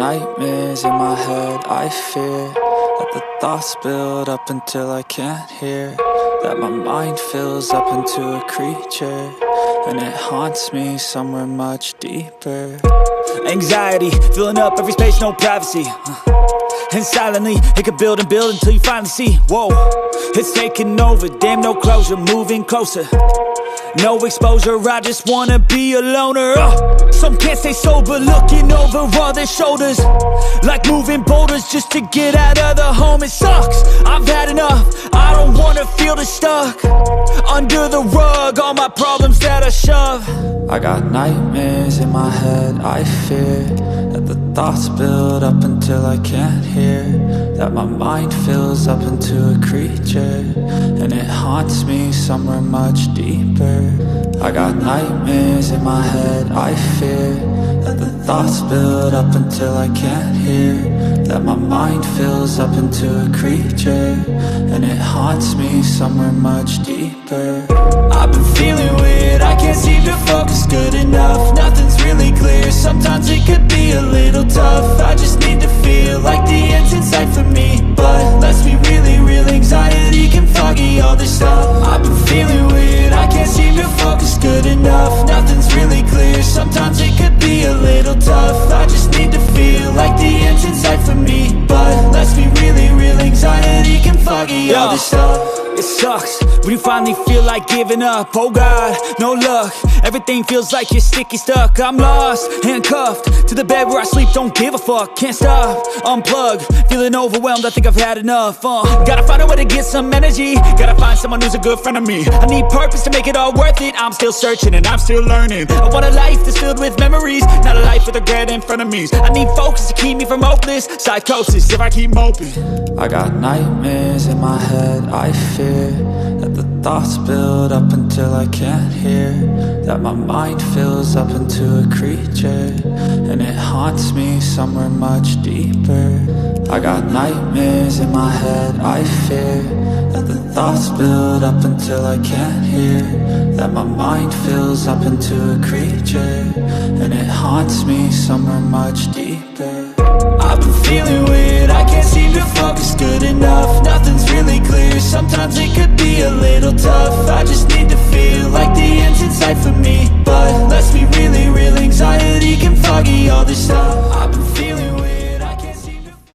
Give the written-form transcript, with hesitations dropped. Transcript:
nightmares in my head, I fear that the thoughts build up until I can't hear, that my mind fills up into a creature, and it haunts me somewhere much deeper. Anxiety, filling up every space, no privacy. And silently, it could build and build until you finally see, whoa, it's taking over, damn, no closure, moving closer. No exposure, I just wanna be a loner. Some can't stay sober, looking over all their shoulders, like moving boulders just to get out of the home. It sucks, I've had enough, I don't wanna feel the stuck under the rug, all my problems that I shove. I got nightmares in my head, I fear that the thoughts build up until I can't hear, that my mind fills up into a creature, and it haunts me somewhere much deeper. I got nightmares in my head, I fear that the thoughts build up until I can't hear, that my mind fills up into a creature, and it haunts me somewhere much deeper. I've been feeling weird, I can't seem to focus good enough, nothing's really clear, sometimes it could be a little tough. I just need to feel like the end's in sight for me, but let's be really real, anxiety can foggy all this stuff. I've been feeling weird, I can't seem to focus good enough, nothing's really clear, sometimes it could be a little tough. I just need to feel like the end's in sight for me, but let's be really real, anxiety can foggy all this stuff. It sucks when you finally feel like giving up. Oh God, no luck, everything feels like you're sticky stuck. I'm lost, handcuffed to the bed where I sleep, don't give a fuck. Can't stop, unplug, feeling overwhelmed, I think I've had enough. Gotta find a way to get some energy, gotta find someone who's a good friend of me. I need purpose to make it all worth it, I'm still searching and I'm still learning. I want a life that's filled with memories, not a life with regret in front of me. I need focus to keep me from hopeless psychosis if I keep moping. I got nightmares in my head, I fear that the thoughts build up until I can't hear, that my mind fills up into a creature, and it haunts me somewhere much deeper. I got nightmares in my head, I fear that the thoughts build up until I can't hear, that my mind fills up into a creature, and it haunts me somewhere much deeper. I've been feeling weird, I can't seem to focus good enough, nothing's really clear, sometimes it could be a little tough. I just need to feel like the end's in sight for me, but let's be really real, anxiety can foggy all this stuff.